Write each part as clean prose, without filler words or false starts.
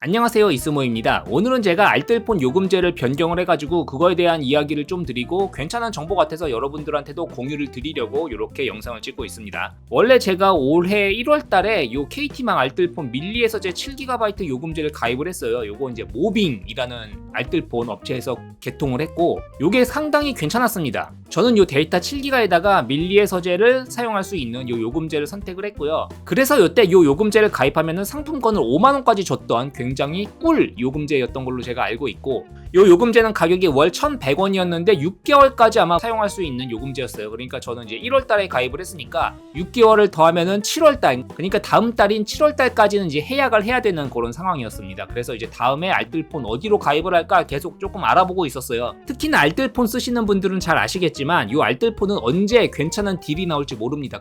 안녕하세요, 이스모입니다. 오늘은 제가 알뜰폰 요금제를 변경을 해가지고 그거에 대한 이야기를 좀 드리고 괜찮은 정보 같아서 여러분들한테도 공유를 드리려고 이렇게 영상을 찍고 있습니다. 원래 제가 올해 1월달에 요 KT망 알뜰폰 밀리에서 제 7GB 요금제를 가입을 했어요. 요거 이제 모빙이라는 알뜰폰 업체에서 개통을 했고 요게 상당히 괜찮았습니다. 저는 요 데이터 7GB에다가 밀리의 서재를 사용할 수 있는 요 요금제를 선택을 했고요. 그래서 요때 요 요금제를 가입하면은 상품권을 5만원까지 줬던 굉장히 꿀 요금제였던 걸로 제가 알고 있고, 요 요금제는 가격이 월 1,100원이었는데 6개월까지 아마 사용할 수 있는 요금제였어요. 그러니까 저는 이제 1월달에 가입을 했으니까 6개월을 더하면은 7월달, 그러니까 다음 달인 7월달까지는 이제 해약을 해야 되는 그런 상황이었습니다. 그래서 이제 다음에 알뜰폰 어디로 가입을 할까 계속 조금 알아보고 있었어요. 특히나 알뜰폰 쓰시는 분들은 잘 아시겠지만 요 알뜰폰은 언제 괜찮은 딜이 나올지 모릅니다.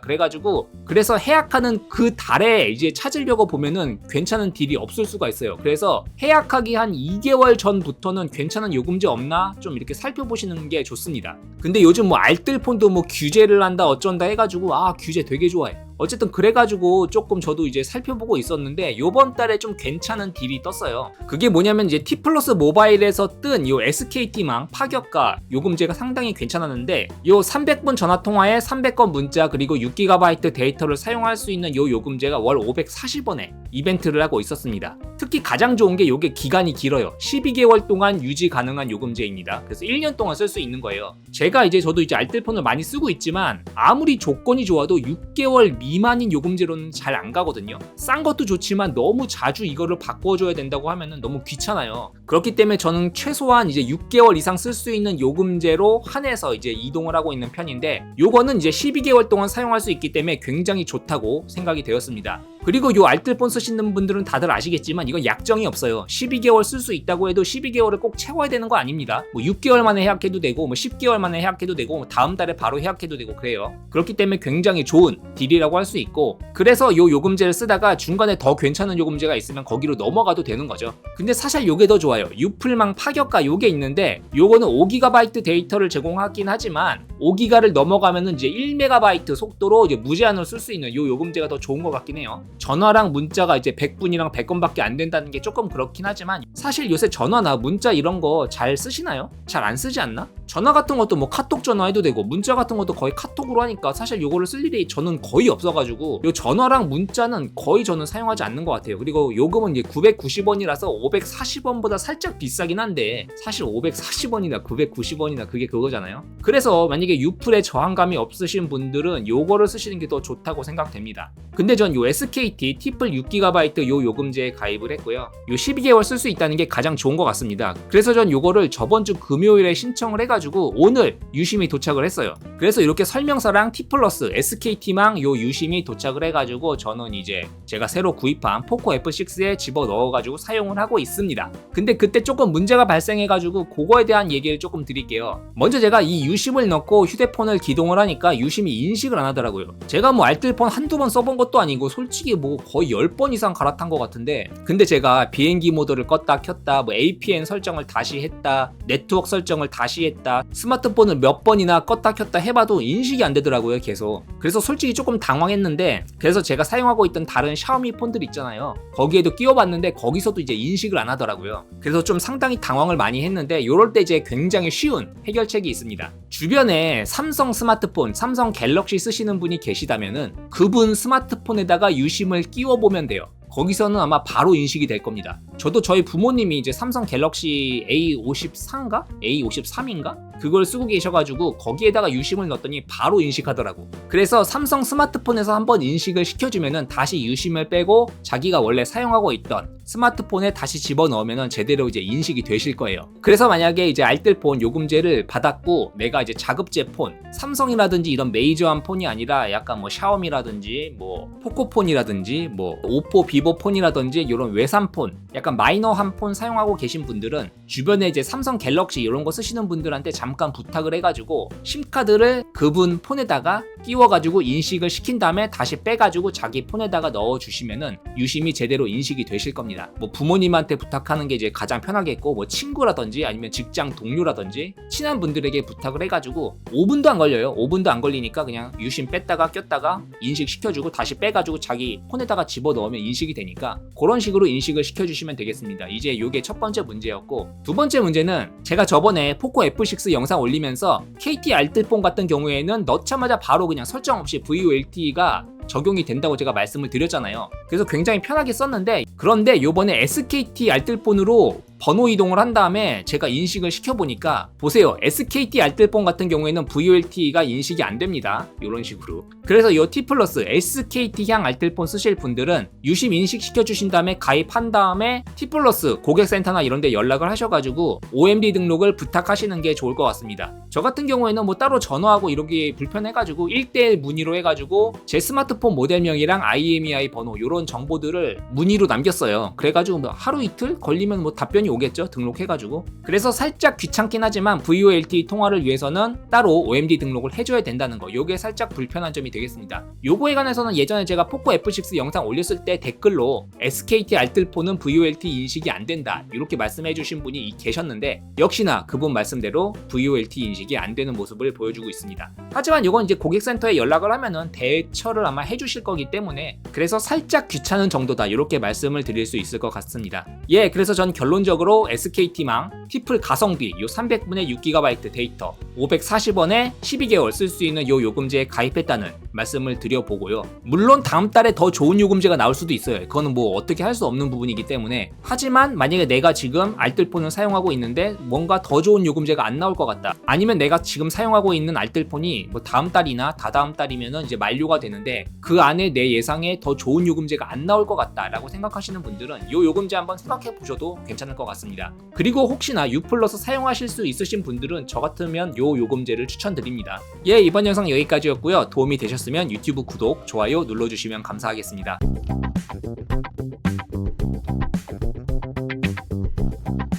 그래서 해약하는 그 달에 이제 찾으려고 보면은 괜찮은 딜이 없을 수가 있어요. 그래서 해약하기 한 2개월 전부터는 괜찮은 요금제 없나 좀 이렇게 살펴보시는 게 좋습니다. 근데 요즘 뭐 알뜰폰도 뭐 규제를 한다 어쩐다 해가지고 규제 되게 좋아해. 어쨌든 그래가지고 조금 저도 이제 살펴보고 있었는데 요번 달에 좀 괜찮은 딜이 떴어요. 그게 뭐냐면 이제 T플러스 모바일에서 뜬 요 SKT망 파격가 요금제가 상당히 괜찮았는데, 요 300분 전화통화에 300건 문자 그리고 6GB 데이터를 사용할 수 있는 요 요금제가 월 540원에 이벤트를 하고 있었습니다. 특히 가장 좋은 게 요게 기간이 길어요. 12개월 동안 유지 가능한 요금제입니다. 그래서 1년 동안 쓸 수 있는 거예요. 저도 이제 알뜰폰을 많이 쓰고 있지만 아무리 조건이 좋아도 6개월 미만인 요금제로는 잘 안 가거든요. 싼 것도 좋지만 너무 자주 이거를 바꿔줘야 된다고 하면은 너무 귀찮아요. 그렇기 때문에 저는 최소한 이제 6개월 이상 쓸 수 있는 요금제로 한해서 이제 이동을 하고 있는 편인데, 요거는 이제 12개월 동안 사용할 수 있기 때문에 굉장히 좋다고 생각이 되었습니다. 그리고 요 알뜰폰 쓰시는 분들은 다들 아시겠지만 이건 약정이 없어요. 12개월 쓸 수 있다고 해도 12개월을 꼭 채워야 되는 거 아닙니다. 뭐 6개월 만에 해약해도 되고 뭐 10개월 만에 해약해도 되고 뭐 다음 달에 바로 해약해도 되고 그래요. 그렇기 때문에 굉장히 좋은 딜이라고 할 수 있고, 그래서 요 요금제를 쓰다가 중간에 더 괜찮은 요금제가 있으면 거기로 넘어가도 되는 거죠. 근데 사실 요게 더 좋아요. 유플망 파격가 요게 있는데 요거는 5GB 데이터를 제공하긴 하지만 5기가를 넘어가면은 이제 1MB 속도로 이제 무제한으로 쓸 수 있는 요 요금제가 더 좋은 것 같긴 해요. 전화랑 문자가 이제 100분이랑 100건밖에 안 된다는 게 조금 그렇긴 하지만, 사실 요새 전화나 문자 이런 거 잘 쓰시나요? 잘 안 쓰지 않나? 전화 같은 것도 뭐 카톡 전화해도 되고 문자 같은 것도 거의 카톡으로 하니까 사실 요거를 쓸 일이 저는 거의 없어가지고 요 전화랑 문자는 거의 저는 사용하지 않는 것 같아요. 그리고 요금은 이제 990원이라서 540원보다 살짝 비싸긴 한데 사실 540원이나 990원이나 그게 그거잖아요. 그래서 만약에 유플에 저항감이 없으신 분들은 요거를 쓰시는 게 더 좋다고 생각됩니다. 근데 전 요 SKT T플 6GB 요 요금제에 가입을 했고요. 요 12개월 쓸 수 있다는 게 가장 좋은 것 같습니다. 그래서 전 요거를 저번 주 금요일에 신청을 해가지고 오늘 유심히 도착을 했어요. 그래서 이렇게 설명서랑 T플러스 SKT망 요 유심히 도착을 해가지고 저는 이제 제가 새로 구입한 포코 F6에 집어 넣어가지고 사용을 하고 있습니다. 근데 그때 조금 문제가 발생해가지고 그거에 대한 얘기를 조금 드릴게요. 먼저 제가 이 유심을 넣고 휴대폰을 기동을 하니까 유심이 인식을 안 하더라고요. 제가 뭐 알뜰폰 한두 번 써본 것도 아니고 솔직히 뭐 거의 10번 이상 갈아탄 것 같은데, 근데 제가 비행기 모드를 껐다 켰다, 뭐 APN 설정을 다시 했다, 네트워크 설정을 다시 했다, 스마트폰을 몇 번이나 껐다 켰다 해봐도 인식이 안 되더라고요, 계속. 그래서 솔직히 조금 당황했는데, 그래서 제가 사용하고 있던 다른 샤오미 폰들 있잖아요. 거기에도 끼워봤는데 거기서도 이제 인식을 안 하더라고요. 그래서 좀 상당히 당황을 많이 했는데, 요럴 때 이제 굉장히 쉬운 해결책이 있습니다. 주변에 삼성 스마트폰, 삼성 갤럭시 쓰시는 분이 계시다면은 그분 스마트폰에다가 유심을 끼워보면 돼요. 거기서는 아마 바로 인식이 될 겁니다. 저도 저희 부모님이 이제 삼성 갤럭시 A54인가? A53인가? 그걸 쓰고 계셔가지고 거기에다가 유심을 넣었더니 바로 인식하더라고. 그래서 삼성 스마트폰에서 한번 인식을 시켜주면은 다시 유심을 빼고 자기가 원래 사용하고 있던 스마트폰에 다시 집어넣으면은 제대로 이제 인식이 되실 거예요. 그래서 만약에 이제 알뜰폰 요금제를 받았고 내가 이제 자급제 폰, 삼성이라든지 이런 메이저한 폰이 아니라 약간 뭐 샤오미라든지 뭐 포코폰이라든지 뭐 오포 비보 폰이라든지 이런 외산폰, 약간 마이너한 폰 사용하고 계신 분들은 주변에 이제 삼성 갤럭시 이런 거 쓰시는 분들한테 잠깐 부탁을 해가지고 심카드를 그분 폰에다가 끼워가지고 인식을 시킨 다음에 다시 빼가지고 자기 폰에다가 넣어주시면은 유심이 제대로 인식이 되실 겁니다. 있습니다. 뭐 부모님한테 부탁하는 게 이제 가장 편하겠고, 뭐 친구라든지 아니면 직장 동료라든지 친한 분들에게 부탁을 해가지고 5분도 안 걸려요. 5분도 안 걸리니까 그냥 유심 뺐다가 꼈다가 인식시켜주고 다시 빼가지고 자기 폰에다가 집어넣으면 인식이 되니까 그런 식으로 인식을 시켜주시면 되겠습니다. 이제 이게 첫 번째 문제였고, 두 번째 문제는 제가 저번에 포코 F6 영상 올리면서 KT 알뜰폰 같은 경우에는 넣자마자 바로 그냥 설정 없이 VoLTE가 적용이 된다고 제가 말씀을 드렸잖아요. 그래서 굉장히 편하게 썼는데, 그런데 요번에 SKT 알뜰폰으로 번호 이동을 한 다음에 제가 인식을 시켜보니까 보세요. SKT 알뜰폰 같은 경우에는 VoLTE가 인식이 안 됩니다. 이런 식으로. 그래서 이 T 플러스 SKT향 알뜰폰 쓰실 분들은 유심 인식 시켜주신 다음에 가입한 다음에 T 플러스 고객센터나 이런 데 연락을 하셔가지고 OMD 등록을 부탁하시는 게 좋을 것 같습니다. 저 같은 경우에는 뭐 따로 전화하고 이러기 불편해가지고 1대1 문의로 해가지고 제 스마트폰 모델명이랑 IMEI 번호 이런 정보들을 문의로 남겼어요. 그래가지고 뭐 하루 이틀 걸리면 뭐 답변이 오겠죠, 등록해가지고. 그래서 살짝 귀찮긴 하지만 VoLTE 통화를 위해서는 따로 OMD 등록을 해줘야 된다는 거, 요게 살짝 불편한 점이 되겠습니다. 요거에 관해서는 예전에 제가 포코 F6 영상 올렸을 때 댓글로 SKT 알뜰폰은 VoLTE 인식이 안 된다 이렇게 말씀해 주신 분이 계셨는데, 역시나 그분 말씀대로 VoLTE 인식이 안 되는 모습을 보여주고 있습니다. 하지만 이건 이제 고객센터에 연락을 하면은 대처를 아마 해주실 거기 때문에, 그래서 살짝 귀찮은 정도다 이렇게 말씀을 드릴 수 있을 것 같습니다. 예, 그래서 전 결론적으로 SKT망 티플 가성비 요 300분의 6GB 데이터 540원에 12개월 쓸 수 있는 요 요금제에 가입했다는 말씀을 드려보고요. 물론 다음 달에 더 좋은 요금제가 나올 수도 있어요. 그거는 뭐 어떻게 할 수 없는 부분이기 때문에. 하지만 만약에 내가 지금 알뜰폰을 사용하고 있는데 뭔가 더 좋은 요금제가 안 나올 것 같다, 아니면 내가 지금 사용하고 있는 알뜰폰이 뭐 다음 달이나 다다음 달이면은 이제 만료가 되는데 그 안에 내 예상에 더 좋은 요금제가 안 나올 것 같다 라고 생각하시는 분들은 요 요금제 한번 생각해 보셔도 괜찮을 것 같습니다. 그리고 혹시나 U 플러스 사용하실 수 있으신 분들은 저 같으면 요 요금제를 추천드립니다. 예, 이번 영상 여기까지였고요. 도움이 되셨으면 유튜브 구독, 좋아요 눌러주시면 감사하겠습니다.